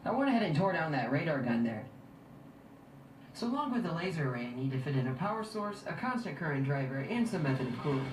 I went ahead and tore down that radar gun there. So along with the laser array, I need to fit in a power source, a constant current driver, and some method of cooling.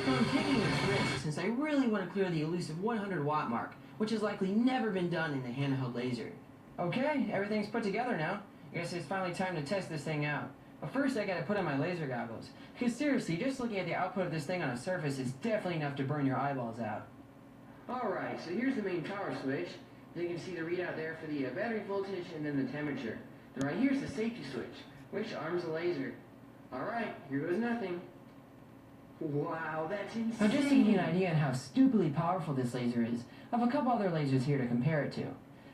I'm taking this risk since I really want to clear the elusive 100 watt mark, which has likely never been done in the handheld laser. Okay, everything's put together now. I guess it's finally time to test this thing out. But first I gotta put on my laser goggles. Because seriously, just looking at the output of this thing on a surface is definitely enough to burn your eyeballs out. Alright, so here's the main power switch. You can see the readout there for the battery voltage and then the temperature. Then right here's the safety switch, which arms the laser. Alright, here goes nothing. Wow, that's insane! Now just to give you an idea on how stupidly powerful this laser is, I have a couple other lasers here to compare it to.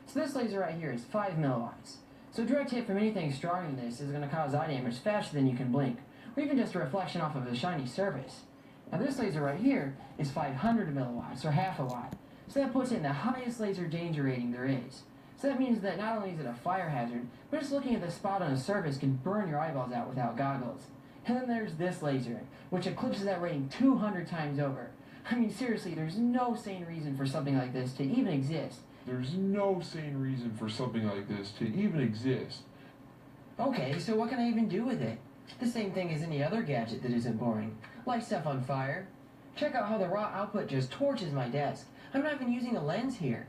So this laser right here is 5 milliwatts. So a direct hit from anything stronger than this is going to cause eye damage faster than you can blink, or even just a reflection off of a shiny surface. Now this laser right here is 500 milliwatts, or half a watt. So that puts it in the highest laser danger rating there is. So that means that not only is it a fire hazard, but just looking at the spot on a surface can burn your eyeballs out without goggles. And then there's this laser, which eclipses that rating 200 times over. I mean, seriously, there's no sane reason for something like this to even exist. There's no sane reason for something like this to even exist. Okay, so what can I even do with it? The same thing as any other gadget that isn't boring. Light stuff on fire. Check out how the raw output just torches my desk. I'm not even using a lens here.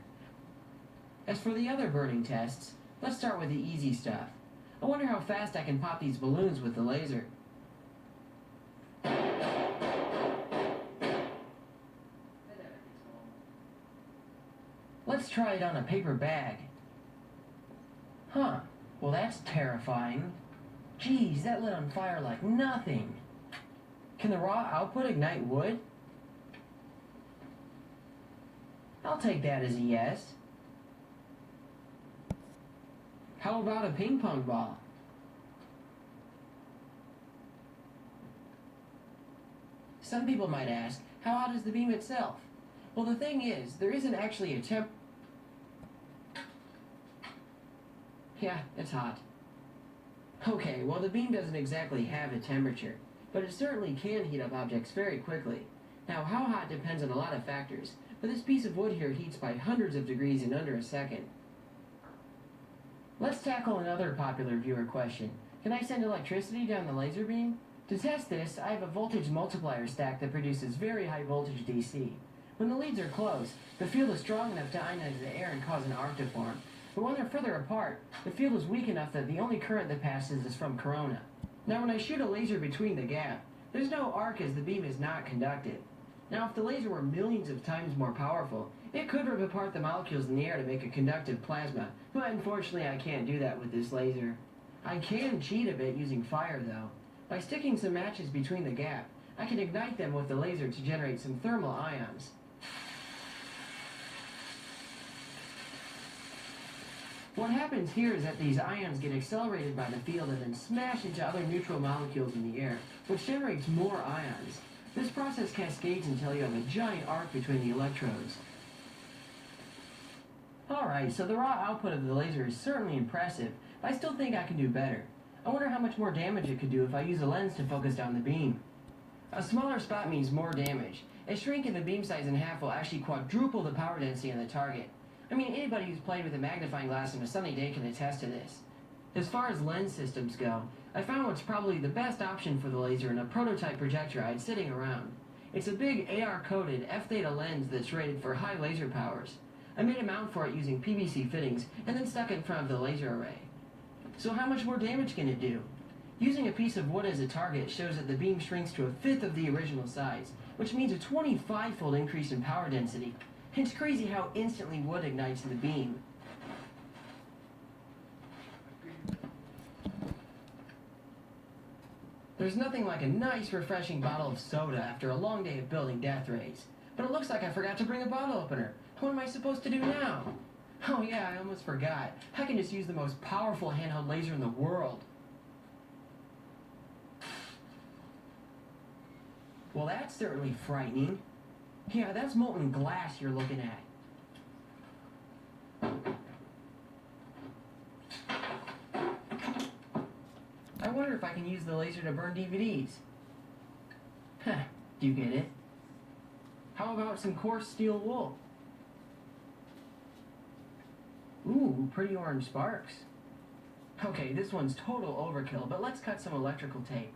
As for the other burning tests, let's start with the easy stuff. I wonder how fast I can pop these balloons with the laser. Let's try it on a paper bag. Huh, well that's terrifying. Geez, that lit on fire like nothing. Can the raw output ignite wood? I'll take that as a yes. How about a ping pong ball? Some people might ask, how hot is the beam itself? Well, the thing is, there isn't actually a Yeah, it's hot. Okay, well the beam doesn't exactly have a temperature, but it certainly can heat up objects very quickly. Now, how hot depends on a lot of factors, but this piece of wood here heats by hundreds of degrees in under a second. Let's tackle another popular viewer question. Can I send electricity down the laser beam? To test this, I have a voltage multiplier stack that produces very high voltage DC. When the leads are close, the field is strong enough to ionize the air and cause an arc to form. But when they're further apart, the field is weak enough that the only current that passes is from corona. Now when I shoot a laser between the gap, there's no arc as the beam is not conducted. Now if the laser were millions of times more powerful, it could rip apart the molecules in the air to make a conductive plasma, but unfortunately I can't do that with this laser. I can cheat a bit using fire though. By sticking some matches between the gap, I can ignite them with the laser to generate some thermal ions. What happens here is that these ions get accelerated by the field and then smash into other neutral molecules in the air, which generates more ions. This process cascades until you have a giant arc between the electrodes. Alright, so the raw output of the laser is certainly impressive, but I still think I can do better. I wonder how much more damage it could do if I use a lens to focus down the beam. A smaller spot means more damage. A shrink in the beam size in half will actually quadruple the power density on the target. I mean, anybody who's played with a magnifying glass on a sunny day can attest to this. As far as lens systems go, I found what's probably the best option for the laser in a prototype projector I had sitting around. It's a big AR-coated F-theta lens that's rated for high laser powers. I made a mount for it using PVC fittings and then stuck it in front of the laser array. So how much more damage can it do? Using a piece of wood as a target shows that the beam shrinks to a fifth of the original size, which means a 25-fold increase in power density. It's crazy how instantly wood ignites in the beam. There's nothing like a nice, refreshing bottle of soda after a long day of building death rays. But it looks like I forgot to bring a bottle opener. What am I supposed to do now? Oh yeah, I almost forgot. I can just use the most powerful handheld laser in the world. Well, that's certainly frightening. Yeah, that's molten glass you're looking at. I wonder if I can use the laser to burn DVDs. Heh, do you get it? How about some coarse steel wool? Ooh, pretty orange sparks. Okay, this one's total overkill, but let's cut some electrical tape.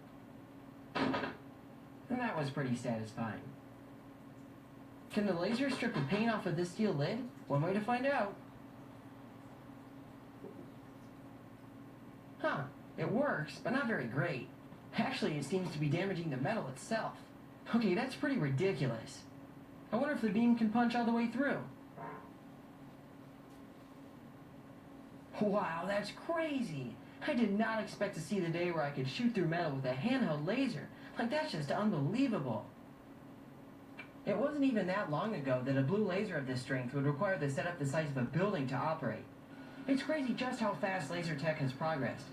And that was pretty satisfying. Can the laser strip the paint off of this steel lid? One way to find out. Huh, it works, but not very great. Actually, it seems to be damaging the metal itself. Okay, that's pretty ridiculous. I wonder if the beam can punch all the way through. Wow, that's crazy! I did not expect to see the day where I could shoot through metal with a handheld laser. Like, that's just unbelievable. It wasn't even that long ago that a blue laser of this strength would require the setup the size of a building to operate. It's crazy just how fast laser tech has progressed.